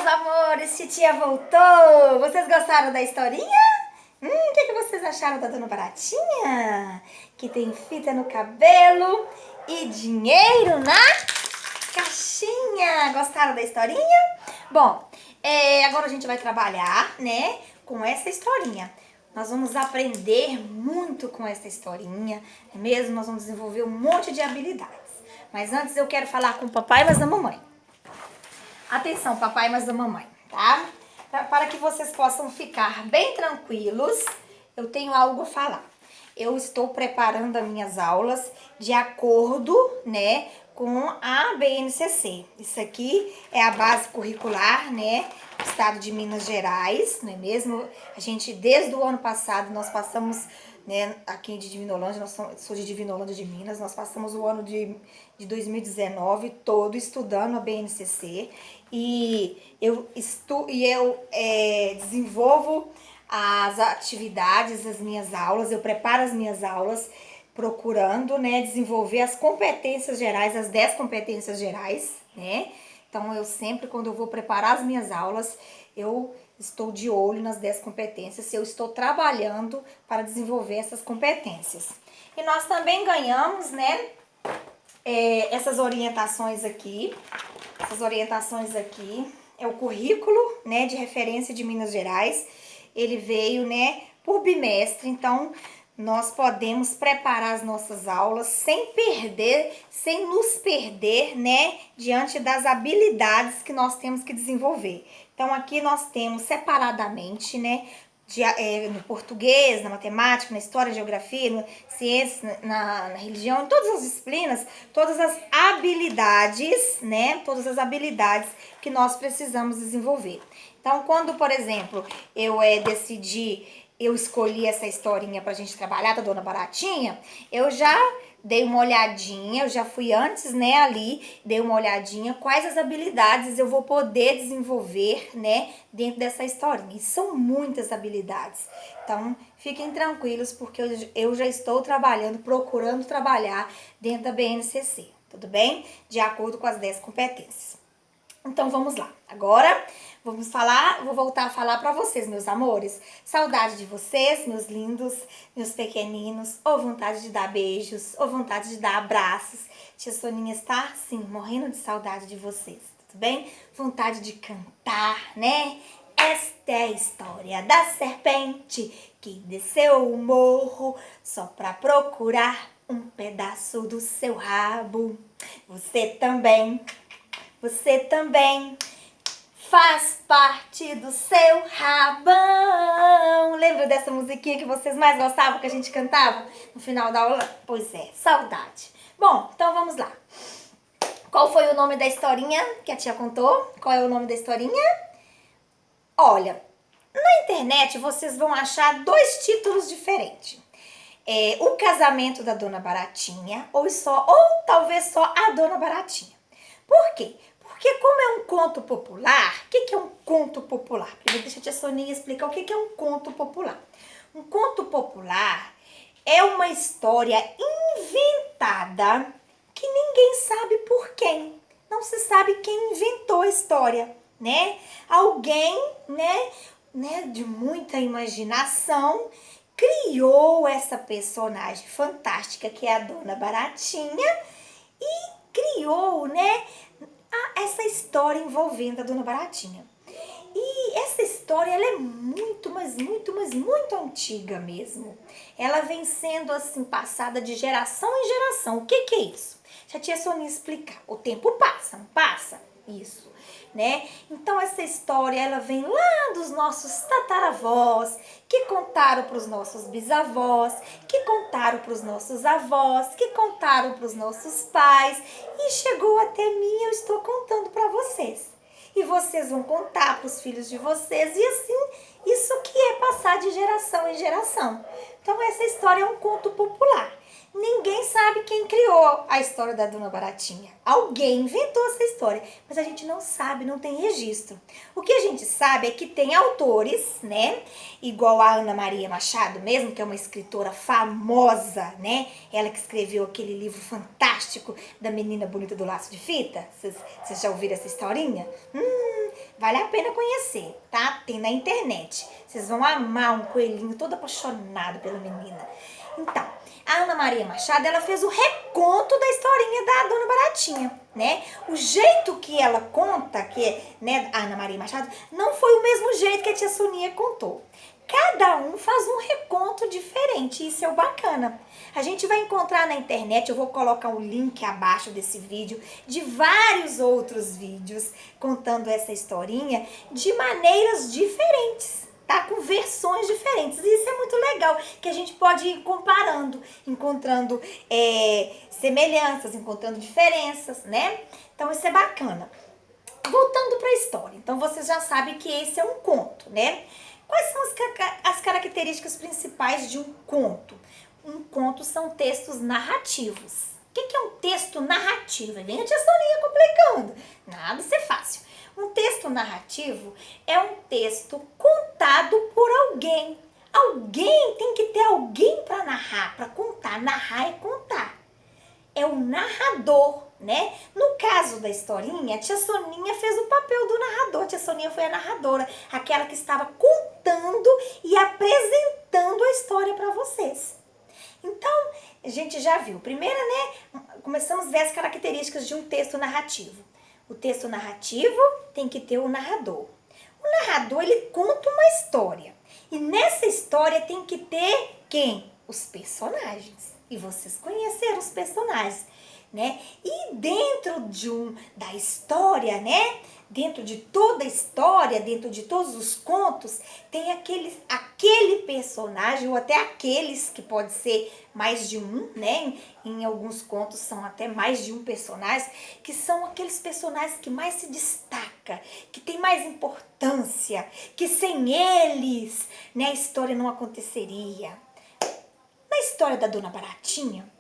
meus amores, titia voltou! Vocês gostaram da historinha? O que vocês acharam da Dona Baratinha? Que tem fita no cabelo e dinheiro na caixinha. Gostaram da historinha? Bom, agora a gente vai trabalhar, né, com essa historinha. Nós vamos aprender muito com essa historinha, não é mesmo? Nós vamos desenvolver um monte de habilidades. Mas antes eu quero falar com o papai e mas da mamãe. Atenção, papai e mas da mamãe, tá? Para que vocês possam ficar bem tranquilos, eu tenho algo a falar. Eu estou preparando as minhas aulas de acordo, né, com a BNCC. Isso aqui é a base curricular, né, do estado de Minas Gerais, não é mesmo? A gente, desde o ano passado, nós passamos, né, aqui de Divinolândia, sou de Divinolândia de Minas, nós passamos o ano de 2019 todo estudando a BNCC e eu desenvolvo as atividades, as minhas aulas, eu preparo as minhas aulas procurando, né, desenvolver as competências gerais, as 10 competências gerais, né? Então, eu sempre, quando eu vou preparar as minhas aulas, eu estou de olho nas 10 competências, eu estou trabalhando para desenvolver essas competências. E nós também ganhamos, né, essas orientações aqui. Essas orientações aqui é o currículo, né, de referência de Minas Gerais. Ele veio, né, por bimestre, então nós podemos preparar as nossas aulas sem nos perder, né, diante das habilidades que nós temos que desenvolver. Então aqui nós temos separadamente, né, no português, na matemática, na história, geografia, na ciência, na religião, em todas as disciplinas, todas as habilidades, né, todas as habilidades que nós precisamos desenvolver. Então, quando, por exemplo, eu escolhi essa historinha pra gente trabalhar da Dona Baratinha, eu já dei uma olhadinha, eu já fui antes, né, ali, dei uma olhadinha quais as habilidades eu vou poder desenvolver, né, dentro dessa historinha. E são muitas habilidades. Então, fiquem tranquilos, porque eu já estou trabalhando, procurando trabalhar dentro da BNCC, tudo bem? De acordo com as 10 competências. Então, vamos lá. Agora, vou voltar a falar para vocês, meus amores. Saudade de vocês, meus lindos, meus pequeninos. Ou vontade de dar beijos, ou vontade de dar abraços. Tia Soninha está, sim, morrendo de saudade de vocês, tudo bem? Vontade de cantar, né? Esta é a história da serpente que desceu o morro só pra procurar um pedaço do seu rabo. Você também faz parte do seu rabão. Lembra dessa musiquinha que vocês mais gostavam, que a gente cantava no final da aula? Pois é, saudade. Bom, então vamos lá. Qual foi o nome da historinha que a tia contou? Qual é o nome da historinha? Olha, na internet vocês vão achar 2 títulos diferentes. O Casamento da Dona Baratinha ou talvez só a Dona Baratinha. Por quê? Porque como é um conto popular, o que é um conto popular? Primeiro deixa a tia Soninha explicar o que é um conto popular. Um conto popular é uma história inventada que ninguém sabe por quem. Não se sabe quem inventou a história, né? Alguém, né, de muita imaginação criou essa personagem fantástica que é a Dona Baratinha e criou, né, essa história envolvendo a Dona Baratinha. E essa história, ela é muito, mas muito antiga mesmo. Ela vem sendo assim passada de geração em geração. O que é isso? Já tinha Soninha explicar. O tempo passa, não passa? Isso, né? Então essa história, ela vem lá dos nossos tataravós, que contaram para os nossos bisavós, que contaram para os nossos avós, que contaram para os nossos pais e chegou até mim, eu estou contando para vocês. E vocês vão contar para os filhos de vocês e assim, isso que é passar de geração em geração. Então essa história é um conto popular. Ninguém sabe quem criou a história da Dona Baratinha. Alguém inventou essa história, mas a gente não sabe, não tem registro. O que a gente sabe é que tem autores, né? Igual a Ana Maria Machado mesmo, que é uma escritora famosa, né? Ela que escreveu aquele livro fantástico da Menina Bonita do Laço de Fita. Vocês já ouviram essa historinha? Vale a pena conhecer, tá? Tem na internet. Vocês vão amar um coelhinho todo apaixonado pela menina. Então, a Ana Maria Machado, ela fez o reconto da historinha da Dona Baratinha, né? O jeito que ela conta, né, a Ana Maria Machado, não foi o mesmo jeito que a tia Soninha contou. Cada um faz um reconto diferente, isso é o bacana. A gente vai encontrar na internet, eu vou colocar um link abaixo desse vídeo, de vários outros vídeos contando essa historinha de maneiras diferentes, tá? Com versões diferentes. E isso é muito legal, que a gente pode ir comparando, encontrando semelhanças, encontrando diferenças, né? Então isso é bacana. Voltando para a história, então vocês já sabem que esse é um conto, né? Quais são as características principais de um conto? Um conto são textos narrativos. O que é um texto narrativo? Vem a tia Soninha complicando. Nada, isso é fácil. Um texto narrativo é um texto contado por alguém. Alguém tem que ter alguém para narrar, para contar. Narrar é contar. É o narrador, né? No caso da historinha, a tia Soninha fez o papel do narrador. A tia Soninha foi a narradora, aquela que estava contando e apresentando a história para vocês. Então, a gente já viu. Primeiro, né, começamos a ver as características de um texto narrativo. O texto narrativo tem que ter o narrador. O narrador, ele conta uma história. E nessa história tem que ter quem? Os personagens. E vocês conheceram os personagens, né? E dentro da história, né? Dentro de toda a história, dentro de todos os contos, tem aquele personagem, ou até aqueles que pode ser mais de um, né? Em alguns contos são até mais de um personagem, que são aqueles personagens que mais se destaca, que tem mais importância, que sem eles, né, a história não aconteceria. Na história da Dona Baratinha,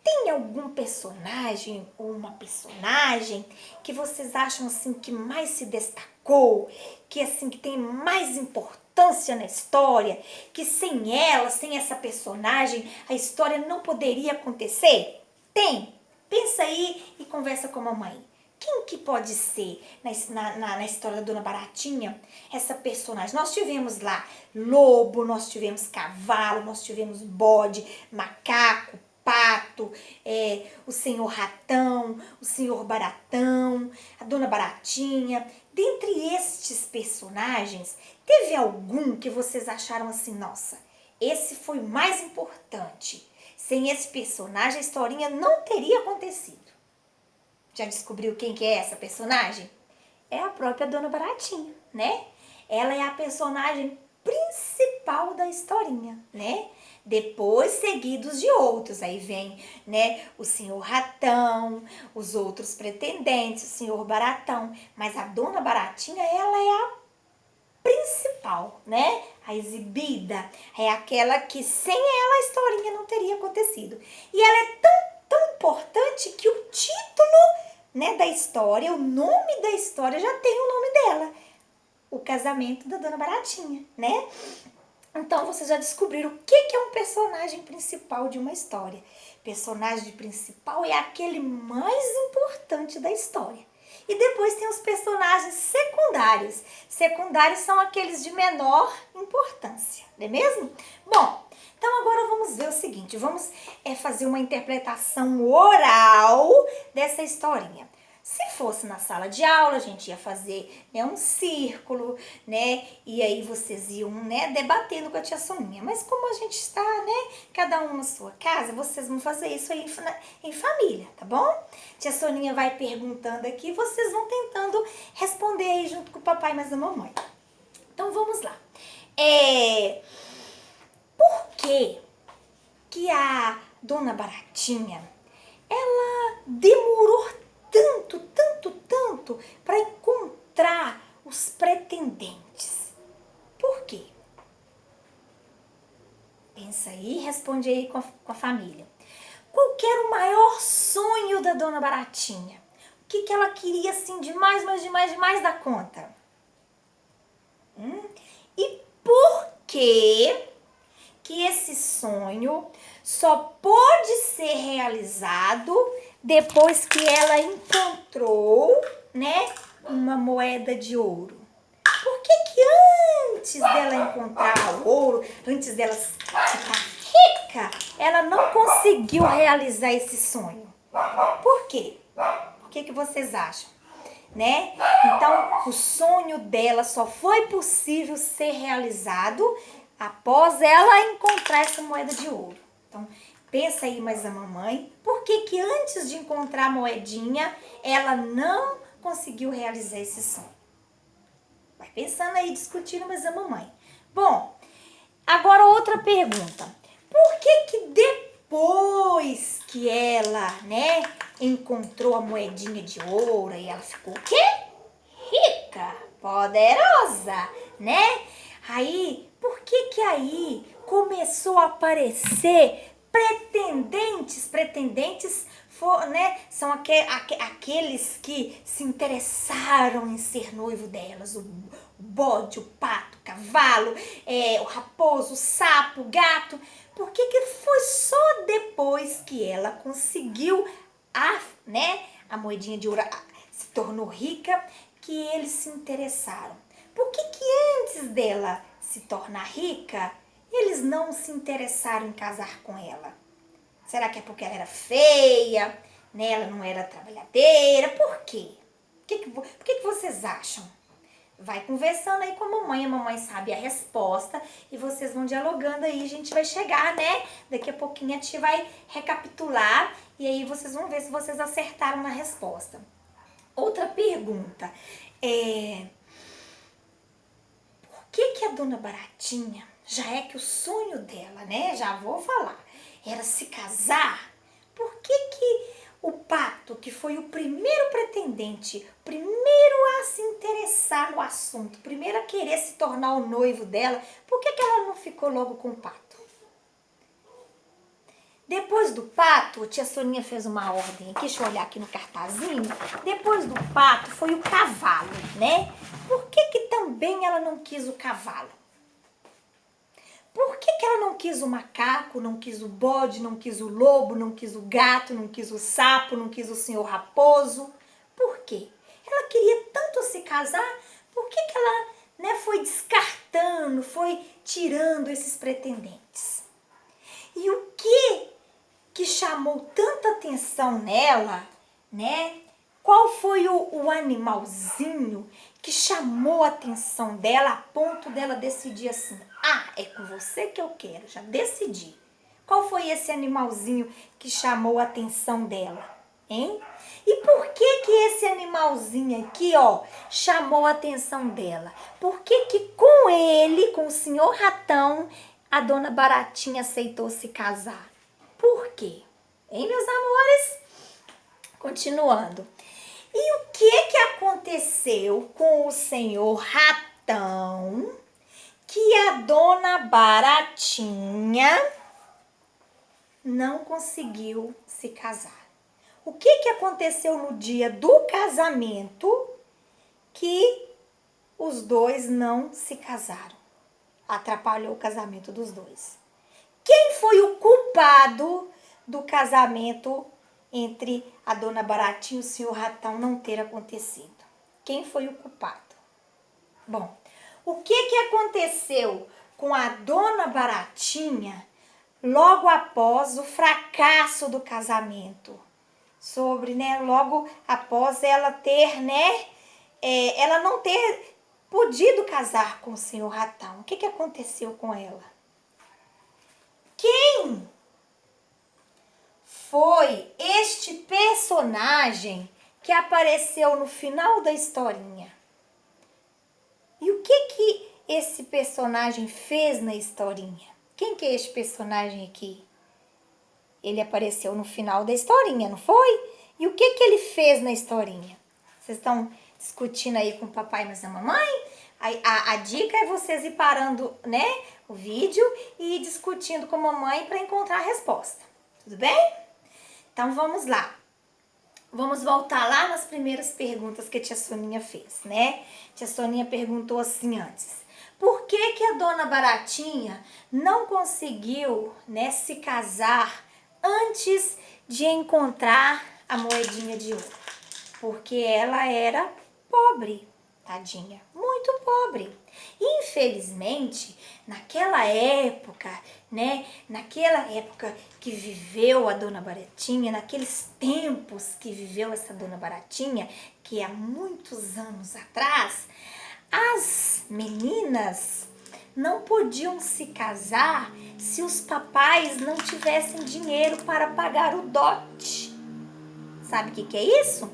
tem algum personagem ou uma personagem que vocês acham assim que mais se destacou, que assim que tem mais importância na história, que sem ela, sem essa personagem, a história não poderia acontecer? Tem. Pensa aí e conversa com a mamãe. Quem que pode ser na história da Dona Baratinha essa personagem? Nós tivemos lá lobo, nós tivemos cavalo, nós tivemos bode, macaco, pato, o senhor ratão, o senhor baratão, a Dona Baratinha. Dentre estes personagens, teve algum que vocês acharam assim, nossa, esse foi o mais importante. Sem esse personagem a historinha não teria acontecido. Já descobriu quem que é essa personagem? É a própria Dona Baratinha, né? Ela é a personagem principal da historinha, né? Depois seguidos de outros. Aí vem, né, o senhor Ratão, os outros pretendentes, o senhor Baratão. Mas a Dona Baratinha, ela é a principal, né? A exibida. É aquela que sem ela a historinha não teria acontecido. E ela é tão importante que o título, né, da história, o nome da história já tem o nome dela. O casamento da Dona Baratinha, né? Então vocês já descobriram o que é um personagem principal de uma história. Personagem principal é aquele mais importante da história. E depois tem os personagens secundários. Secundários são aqueles de menor importância, não é mesmo? Bom, então agora vamos ver o seguinte, vamos fazer uma interpretação oral dessa historinha. Se fosse na sala de aula, a gente ia fazer, né, um círculo, né? E aí vocês iam, né, debatendo com a tia Soninha. Mas como a gente está, né, cada um na sua casa, vocês vão fazer isso aí em família, tá bom? Tia Soninha vai perguntando aqui, vocês vão tentando responder aí junto com o papai e a mamãe. Então vamos lá. Por que a Dona Baratinha, ela demorou tanto para encontrar os pretendentes? Por quê? Pensa aí e responde aí com a família. Qual que era o maior sonho da Dona Baratinha? O que ela queria assim demais, mas demais da conta? E por que esse sonho só pode ser realizado depois que ela encontrou, né, uma moeda de ouro? antes dela encontrar o ouro, antes dela ficar rica, ela não conseguiu realizar esse sonho. Por quê? O que vocês acham? Né? Então, o sonho dela só foi possível ser realizado após ela encontrar essa moeda de ouro. Então, pensa aí mais a mamãe, por que antes de encontrar a moedinha, ela não conseguiu realizar esse sonho? Vai pensando aí, discutindo mais a mamãe. Bom, agora outra pergunta. Por que depois que ela, né, encontrou a moedinha de ouro e ela ficou o quê? Rica, poderosa, né? Aí, por que aí começou a aparecer pretendentes? Pretendentes né, são aqueles que se interessaram em ser noivo delas. O bode, o pato, o cavalo, o raposo, o sapo, o gato. Por que foi só depois que ela conseguiu a moedinha de ouro, se tornou rica, que eles se interessaram? Por que antes dela se tornar rica, eles não se interessaram em casar com ela? Será que é porque ela era feia, né? Ela não era trabalhadeira? Por quê? Por que vocês acham? Vai conversando aí com a mamãe sabe a resposta e vocês vão dialogando aí, a gente vai chegar, né? Daqui a pouquinho a tia vai recapitular e aí vocês vão ver se vocês acertaram na resposta. Outra pergunta, por que a dona Baratinha, já é que o sonho dela, né? Já vou falar, era se casar, por que o pato, que foi o primeiro pretendente, primeiro a se interessar no assunto, primeiro a querer se tornar o noivo dela, por que ela não ficou logo com o pato? Depois do pato, tia Soninha fez uma ordem aqui, deixa eu olhar aqui no cartazinho. Depois do pato foi o cavalo, né? Por que também ela não quis o cavalo? Por que ela não quis o macaco, não quis o bode, não quis o lobo, não quis o gato, não quis o sapo, não quis o senhor raposo? Por quê? Ela queria tanto se casar, por que ela, né, foi descartando, foi tirando esses pretendentes? E o que chamou tanta atenção nela, né? Qual foi o animalzinho que chamou a atenção dela a ponto dela decidir assim, é com você que eu quero, já decidi. Qual foi esse animalzinho que chamou a atenção dela, hein? E por que esse animalzinho aqui, chamou a atenção dela? Por que com ele, com o senhor Ratão, a dona Baratinha aceitou se casar? Por quê? Hein, meus amores? Continuando. E o que aconteceu com o senhor Ratão que a dona Baratinha não conseguiu se casar? O que aconteceu no dia do casamento que os dois não se casaram? Atrapalhou o casamento dos dois. Quem foi o culpado do casamento entre a dona Baratinha e o senhor Ratão não ter acontecido? Quem foi o culpado? Bom, o que aconteceu com a dona Baratinha logo após o fracasso do casamento? Logo após ela ter, ela não ter podido casar com o senhor Ratão. O que aconteceu com ela? Quem foi este personagem que apareceu no final da historinha? E o que esse personagem fez na historinha? Quem que é este personagem aqui? Ele apareceu no final da historinha, não foi? E o que ele fez na historinha? Vocês estão discutindo aí com o papai e a mamãe? A dica é vocês ir parando, né, o vídeo e ir discutindo com a mamãe para encontrar a resposta. Tudo bem? Então vamos lá. Vamos voltar lá nas primeiras perguntas que a tia Soninha fez, né? Tia Soninha perguntou assim antes. Por que a dona Baratinha não conseguiu, né, se casar antes de encontrar a moedinha de ouro? Porque ela era pobre. tadinha, muito pobre. Infelizmente, naquela época, né, naquela época que viveu a Dona Baratinha, naqueles tempos que viveu essa Dona Baratinha, que há muitos anos atrás, as meninas não podiam se casar se os papais não tivessem dinheiro para pagar o dote. Sabe o que é isso?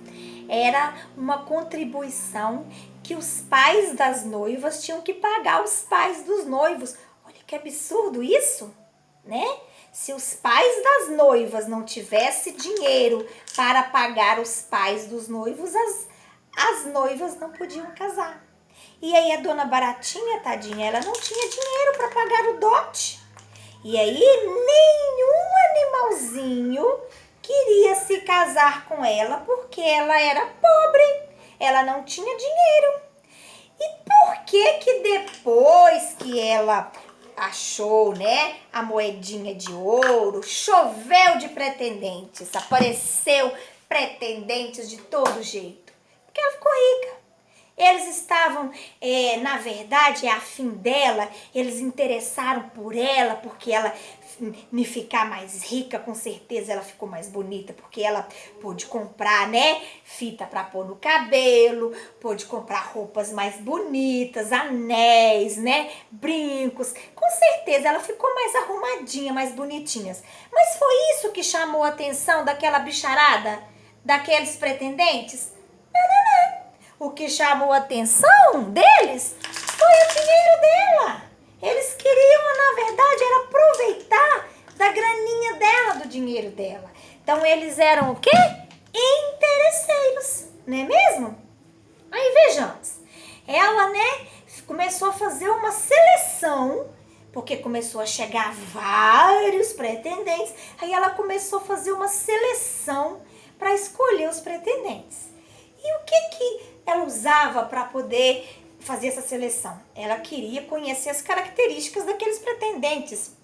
Era uma contribuição que os pais das noivas tinham que pagar aos pais dos noivos. Olha que absurdo isso, né? Se os pais das noivas não tivessem dinheiro para pagar os pais dos noivos, as noivas não podiam casar. E aí a Dona Baratinha, tadinha, ela não tinha dinheiro para pagar o dote. E aí nenhum animalzinho queria se casar com ela porque ela era pobre, ela não tinha dinheiro. E por que depois que ela achou, né, a moedinha de ouro, choveu de pretendentes, apareceu pretendentes de todo jeito? Porque ela ficou rica. Eles estavam, na verdade, a fim dela, eles interessaram por ela, porque ela me ficar mais rica, com certeza ela ficou mais bonita, porque ela pôde comprar, né, fita para pôr no cabelo, pôde comprar roupas mais bonitas, anéis, né, brincos. Com certeza ela ficou mais arrumadinha, mais bonitinha. Mas foi isso que chamou a atenção daquela bicharada, daqueles pretendentes? O que chamou a atenção deles foi o dinheiro dela. Eles queriam, na verdade, era aproveitar da graninha dela, do dinheiro dela. Então, eles eram o quê? Interesseiros, não é mesmo? Aí, vejamos. Ela, né, começou a fazer uma seleção, porque começou a chegar vários pretendentes. Aí, ela começou a fazer uma seleção para escolher os pretendentes. E o que ela usava para poder fazer essa seleção? Ela queria conhecer as características daqueles pretendentes,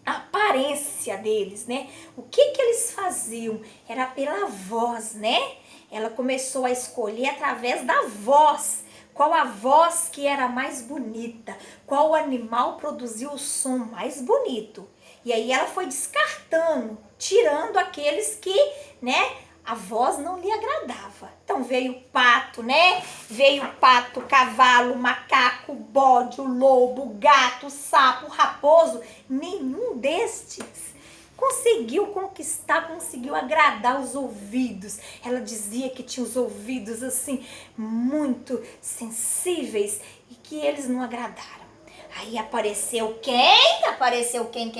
a aparência deles, né? O que eles faziam? Era pela voz, né? Ela começou a escolher através da voz. Qual a voz que era mais bonita? Qual animal produziu o som mais bonito? E aí ela foi descartando, tirando aqueles que, né, a voz não lhe agradava. Então veio o pato, né? Veio o pato, o cavalo, o macaco, o bode, o lobo, o gato, o sapo, o raposo. Nenhum destes conseguiu conquistar, conseguiu agradar os ouvidos. Ela dizia que tinha os ouvidos assim muito sensíveis e que eles não agradaram. Aí apareceu quem? Apareceu quem?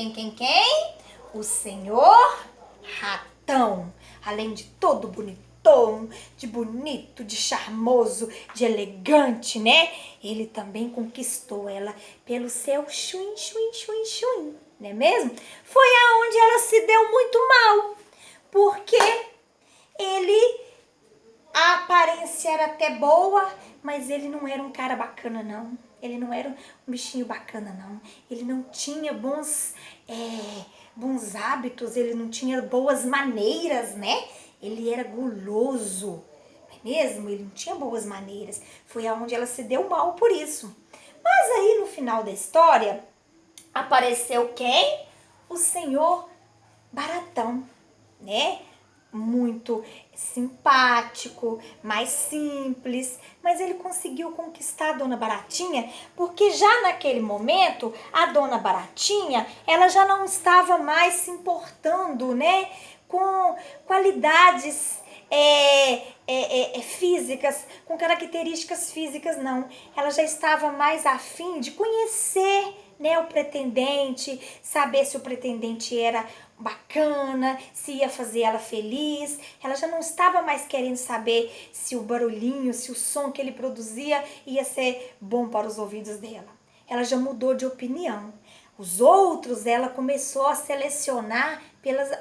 O Senhor Ratão. Além de todo bonitão, de bonito, de charmoso, de elegante, né? Ele também conquistou ela pelo seu chuim, não é mesmo? Foi aonde ela se deu muito mal, porque a aparência era até boa, mas ele não era um cara bacana, não. Ele não era um bichinho bacana, não. Ele não tinha bons hábitos, ele não tinha boas maneiras, né? Ele era guloso, não é mesmo? Ele não tinha boas maneiras. Foi aonde ela se deu mal por isso. Mas aí, no final da história, apareceu quem? O Senhor Baratão, né? Muito simpático, mais simples, mas ele conseguiu conquistar a Dona Baratinha, porque já naquele momento a Dona Baratinha, ela já não estava mais se importando, né, com qualidades físicas, com características físicas, não. Ela já estava mais afim de conhecer, né, o pretendente, saber se o pretendente era bacana, se ia fazer ela feliz. Ela já não estava mais querendo saber se o barulhinho, se o som que ele produzia ia ser bom para os ouvidos dela. Ela já mudou de opinião. Os outros, ela começou a selecionar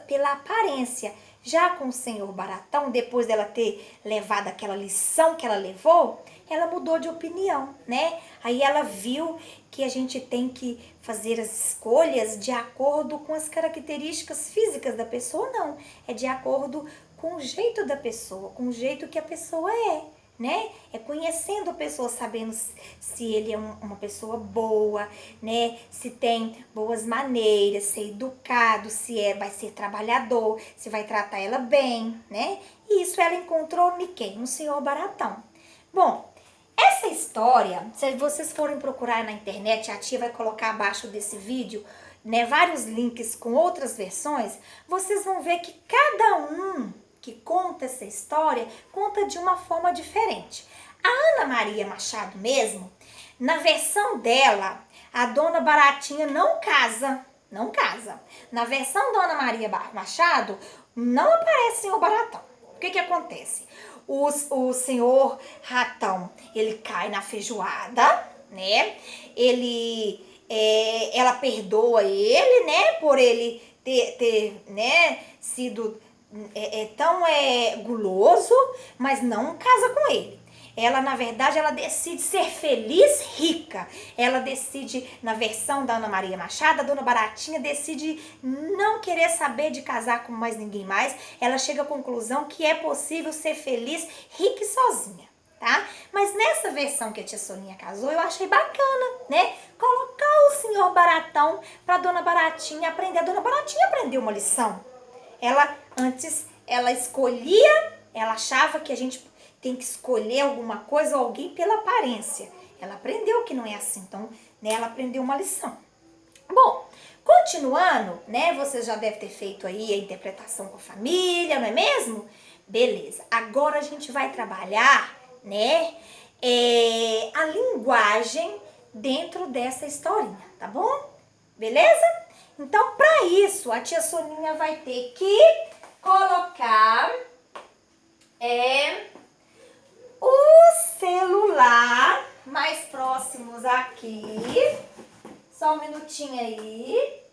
pela aparência. Já com o Senhor Baratão, depois dela ter levado aquela lição que ela levou, ela mudou de opinião, né? Aí ela viu que a gente tem que fazer as escolhas de acordo com as características físicas da pessoa, não. É de acordo com o jeito da pessoa, com o jeito que a pessoa é, né? É conhecendo a pessoa, sabendo se ele é uma pessoa boa, né? Se tem boas maneiras, se é educado, vai ser trabalhador, se vai tratar ela bem, né? E isso ela encontrou em quem? No Senhor Baratão. Bom, essa história, se vocês forem procurar na internet, a tia vai colocar abaixo desse vídeo, né, vários links com outras versões, vocês vão ver que cada um que conta essa história conta de uma forma diferente. A Ana Maria Machado mesmo, na versão dela, a Dona Baratinha não casa, não casa. Na versão da Ana Maria Machado, não aparece o Baratão. O que acontece? O senhor Ratão, ele cai na feijoada, né? Ela perdoa ele, né? Por ele ter né, sido tão guloso, mas não casa com ele. Ela, na verdade, ela decide ser feliz rica. Ela decide, na versão da Ana Maria Machado, a Dona Baratinha decide não querer saber de casar com mais ninguém mais. Ela chega à conclusão que é possível ser feliz, rica e sozinha, tá? Mas nessa versão que a tia Soninha casou, eu achei bacana, né? Colocar o senhor Baratão pra Dona Baratinha aprender. A Dona Baratinha aprendeu uma lição. Antes, ela escolhia, ela achava que a gente tem que escolher alguma coisa ou alguém pela aparência. Ela aprendeu que não é assim, então, né, ela aprendeu uma lição. Bom, continuando, né, você já deve ter feito aí a interpretação com a família, não é mesmo? Beleza, agora a gente vai trabalhar, né, a linguagem dentro dessa historinha, tá bom? Beleza? Então, para isso, a tia Soninha vai ter que colocar o celular mais próximos aqui. Só um minutinho aí.